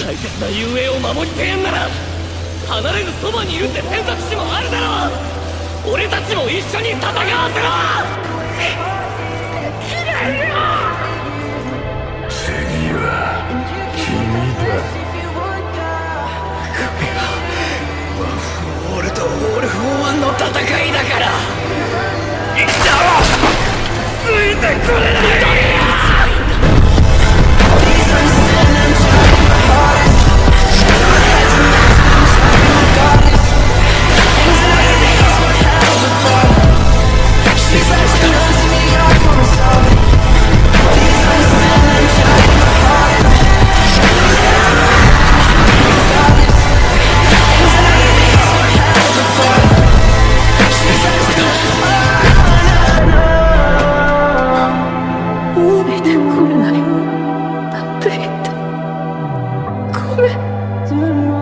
大切な雄英を守りてえんなら離れるそばにいるって選択肢もあるだろう。俺たちも一緒に戦わせろ。嫌いよ。次は君だ。これはワン・フォー・オールとオール・フォー・ワンの戦いだから。行ったろ。ついてくれない。てこれない。なんて言った。ごめん。